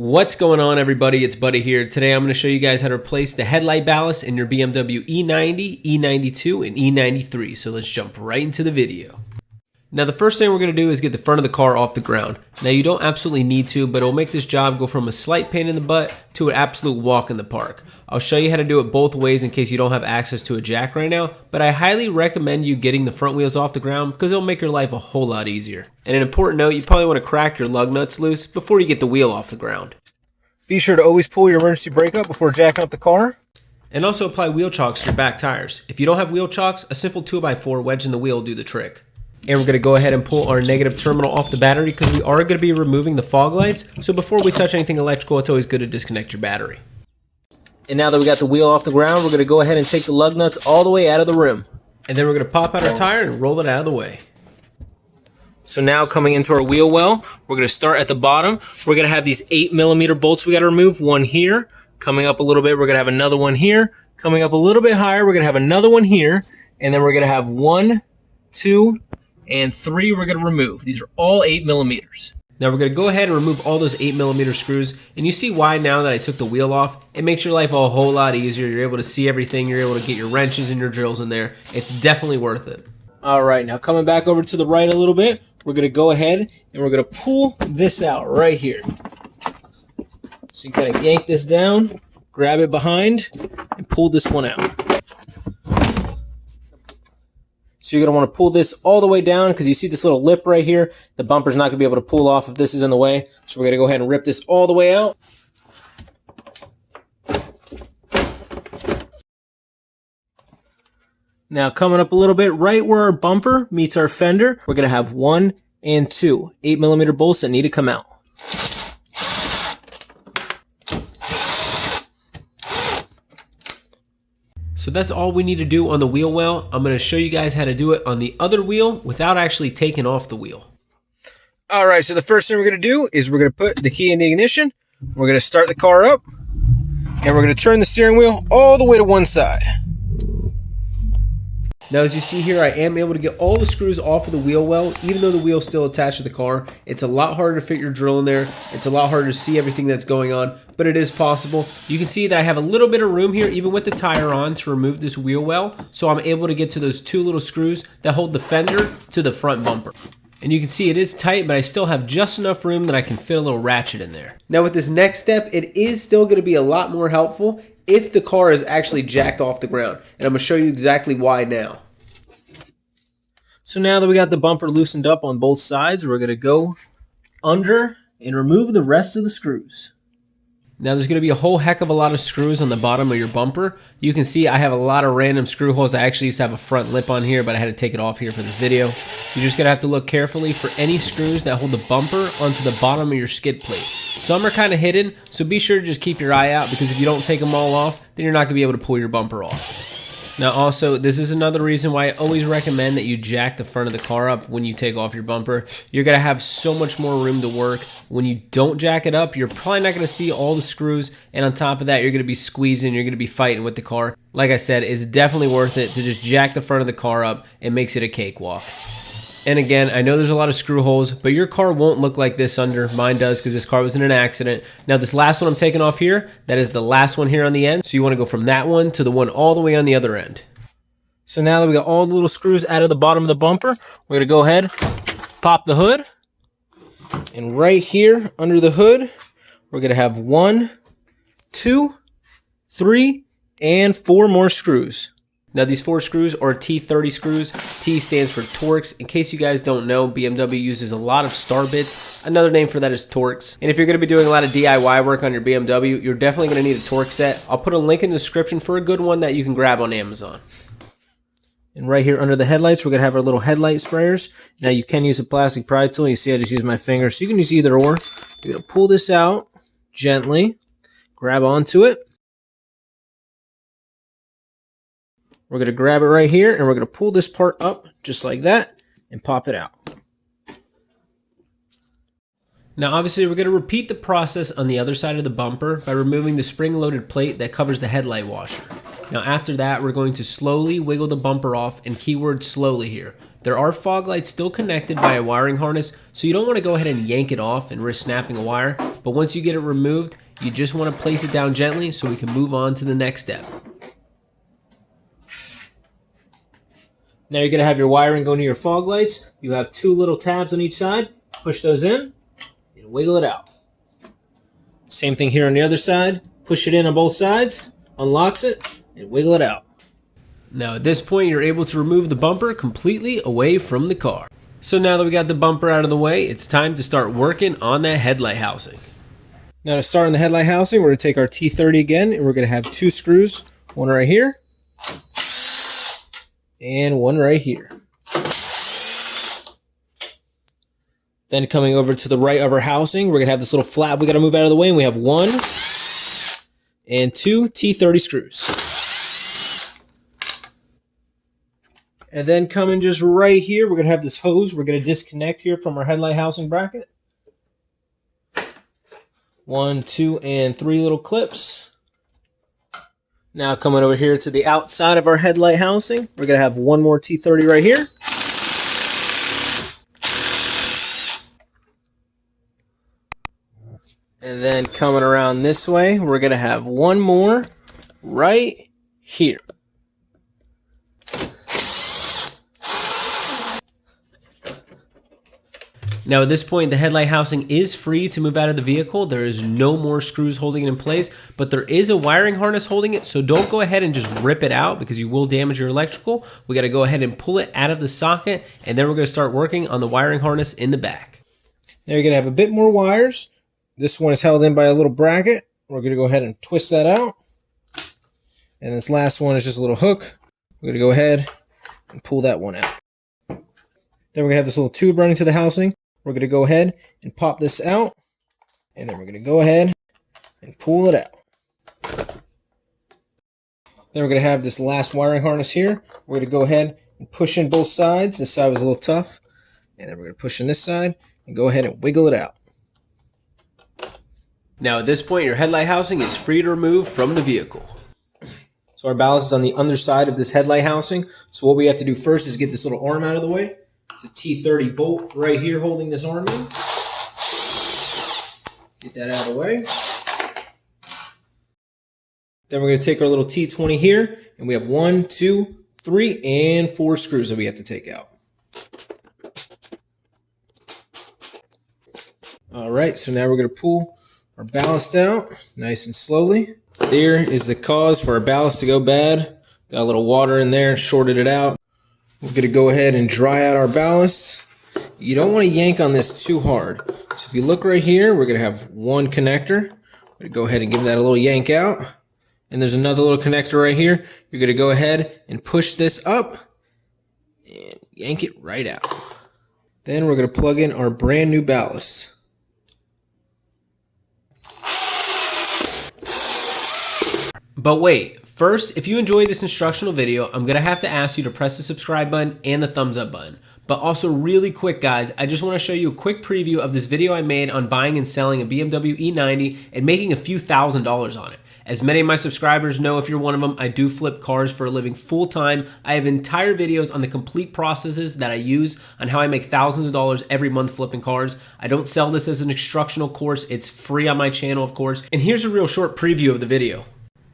What's going on, everybody? It's Buddy here. Today I'm going to show you guys how to replace the headlight ballast in your BMW E90, E92, and E93. So let's jump right into the video. Now the first thing we're going to do is get the front of the car off the ground. Now you don't absolutely need to, but it'll make this job go from a slight pain in the butt to an absolute walk in the park. I'll show you how to do it both ways in case you don't have access to a jack right now, but I highly recommend you getting the front wheels off the ground because it'll make your life a whole lot easier. And an important note, you probably want to crack your lug nuts loose before you get the wheel off the ground. Be sure to always pull your emergency brake up before jacking up the car. And also apply wheel chocks to your back tires. If you don't have wheel chocks, a simple 2x4 wedge in the wheel will do the trick. And we're going to go ahead and pull our negative terminal off the battery because we are going to be removing the fog lights. So before we touch anything electrical, it's always good to disconnect your battery. And now that we got the wheel off the ground, we're going to go ahead and take the lug nuts all the way out of the rim. And then we're going to pop out our tire and roll it out of the way. So now coming into our wheel well, we're going to start at the bottom. We're going to have these 8mm bolts we got to remove. One here. Coming up a little bit, we're going to have another one here. Coming up a little bit higher, we're going to have another one here. And then we're going to have 1, 2, and 3 we're going to remove. These are all 8mm. Now we're going to go ahead and remove all those 8mm screws, and you see why now that I took the wheel off. It makes your life a whole lot easier. You're able to see everything. You're able to get your wrenches and your drills in there. It's definitely worth it. All right, now coming back over to the right a little bit, we're going to go ahead and we're going to pull this out right here. So you kind of yank this down, grab it behind, and pull this one out. So you're going to want to pull this all the way down because you see this little lip right here. The bumper's not going to be able to pull off if this is in the way. So we're going to go ahead and rip this all the way out. Now coming up a little bit, right where our bumper meets our fender, we're going to have 1 and 2 8mm bolts that need to come out. So that's all we need to do on the wheel well. I'm going to show you guys how to do it on the other wheel without actually taking off the wheel. All right, so the first thing we're going to do is we're going to put the key in the ignition. We're going to start the car up, and we're going to turn the steering wheel all the way to one side. Now as you see here, I am able to get all the screws off of the wheel well, even though the wheel's still attached to the car. It's a lot harder to fit your drill in there. It's a lot harder to see everything that's going on, but it is possible. You can see that I have a little bit of room here, even with the tire on, to remove this wheel well. So I'm able to get to those 2 little screws that hold the fender to the front bumper. And you can see it is tight, but I still have just enough room that I can fit a little ratchet in there. Now with this next step, it is still going to be a lot more helpful if the car is actually jacked off the ground. And I'm going to show you exactly why now. So now that we got the bumper loosened up on both sides, we're going to go under and remove the rest of the screws. Now there's going to be a whole heck of a lot of screws on the bottom of your bumper. You can see I have a lot of random screw holes. I actually used to have a front lip on here, but I had to take it off here for this video. You're just going to have to look carefully for any screws that hold the bumper onto the bottom of your skid plate. Some are kind of hidden, so be sure to just keep your eye out because if you don't take them all off, then you're not going to be able to pull your bumper off. Now also, this is another reason why I always recommend that you jack the front of the car up when you take off your bumper. You're going to have so much more room to work. When you don't jack it up, you're probably not going to see all the screws, and on top of that, you're going to be squeezing, you're going to be fighting with the car. Like I said, it's definitely worth it to just jack the front of the car up. It makes it a cakewalk. And again, I know there's a lot of screw holes, but your car won't look like this under. Mine does because this car was in an accident. Now this last one I'm taking off here, that is the last one here on the end. So you want to go from that one to the one all the way on the other end. So now that we got all the little screws out of the bottom of the bumper, we're going to go ahead, pop the hood. And right here under the hood, we're going to have 1, 2, 3, and 4 more screws. Now these 4 screws are T30 screws. T stands for Torx. In case you guys don't know, BMW uses a lot of star bits. Another name for that is Torx. And if you're going to be doing a lot of DIY work on your BMW, you're definitely going to need a Torx set. I'll put a link in the description for a good one that you can grab on Amazon. And right here under the headlights, we're going to have our little headlight sprayers. Now you can use a plastic pry tool. You see I just use my finger, so you can use either or. You're going to pull this out gently, grab onto it. We're going to grab it right here, and we're going to pull this part up just like that and pop it out. Now obviously we're going to repeat the process on the other side of the bumper by removing the spring-loaded plate that covers the headlight washer. Now after that, we're going to slowly wiggle the bumper off, and keyword slowly here. There are fog lights still connected by a wiring harness, so you don't want to go ahead and yank it off and risk snapping a wire, but once you get it removed, you just want to place it down gently so we can move on to the next step. Now you're going to have your wiring going to your fog lights. You have 2 little tabs on each side. Push those in and wiggle it out. Same thing here on the other side. Push it in on both sides, unlocks it, and wiggle it out. Now at this point, you're able to remove the bumper completely away from the car. So now that we got the bumper out of the way, it's time to start working on that headlight housing. Now to start on the headlight housing, we're going to take our T30 again, and we're going to have 2 screws, one right here, and one right here. Then coming over to the right of our housing, we're going to have this little flap we got to move out of the way, and we have 1 and 2 T30 screws. And then coming just right here, we're going to have this hose we're going to disconnect here from our headlight housing bracket. 1, 2, and 3 little clips. Now coming over here to the outside of our headlight housing, we're going to have 1 more T30 right here. And then coming around this way, we're going to have 1 more right here. Now at this point, the headlight housing is free to move out of the vehicle. There is no more screws holding it in place, but there is a wiring harness holding it, so don't go ahead and just rip it out because you will damage your electrical. We got to go ahead and pull it out of the socket, and then we're going to start working on the wiring harness in the back. Now you're going to have a bit more wires. This one is held in by a little bracket. We're going to go ahead and twist that out. And this last one is just a little hook. We're going to go ahead and pull that one out. Then we're going to have this little tube running to the housing. We're going to go ahead and pop this out, and then we're going to go ahead and pull it out. Then we're going to have this last wiring harness here. We're going to go ahead and push in both sides. This side was a little tough. And then we're going to push in this side and go ahead and wiggle it out. Now at this point, your headlight housing is free to remove from the vehicle. So our ballast is on the underside of this headlight housing. So what we have to do first is get this little arm out of the way. It's a T30 bolt right here holding this arm in. Get that out of the way. Then we're going to take our little T20 here, and we have 1, 2, 3, and 4 screws that we have to take out. All right, so now we're going to pull our ballast out nice and slowly. There is the cause for our ballast to go bad. Got a little water in there, shorted it out. We're going to go ahead and dry out our ballast. You don't want to yank on this too hard. So if you look right here, we're going to have 1 connector. We're going to go ahead and give that a little yank out. And there's another little connector right here. You're going to go ahead and push this up and yank it right out. Then we're going to plug in our brand new ballast. But wait, first, if you enjoyed this instructional video, I'm going to have to ask you to press the subscribe button and the thumbs up button. But also really quick, guys, I just want to show you a quick preview of this video I made on buying and selling a BMW E90 and making a few $1,000s on it. As many of my subscribers know, if you're one of them, I do flip cars for a living full time. I have entire videos on the complete processes that I use on how I make thousands of dollars every month flipping cars. I don't sell this as an instructional course. It's free on my channel, of course. And here's a real short preview of the video.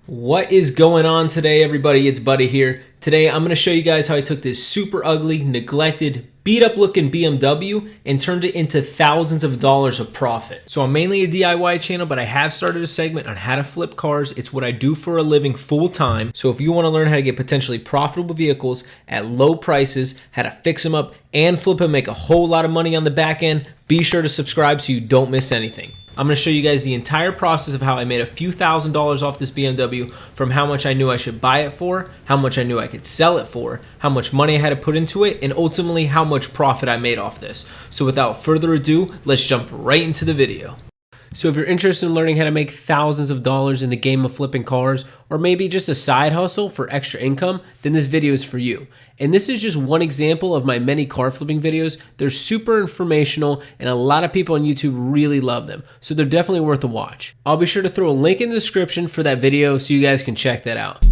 What is going on today, everybody? It's Buddy here. Today, I'm going to show you guys how I took this super ugly, neglected, beat up looking BMW and turned it into thousands of dollars of profit. So I'm mainly a DIY channel, but I have started a segment on how to flip cars. It's what I do for a living full time. So if you want to learn how to get potentially profitable vehicles at low prices, how to fix them up and flip them, make a whole lot of money on the back end, be sure to subscribe so you don't miss anything. I'm going to show you guys the entire process of how I made a few $1,000s off this BMW, from how much I knew I should buy it for, how much I knew I could sell it for, how much money I had to put into it, and ultimately how much profit I made off this. So without further ado, let's jump right into the video. So if you're interested in learning how to make thousands of dollars in the game of flipping cars, or maybe just a side hustle for extra income, then this video is for you. And this is just one example of my many car flipping videos. They're super informational and a lot of people on YouTube really love them. So they're definitely worth a watch. I'll be sure to throw a link in the description for that video so you guys can check that out.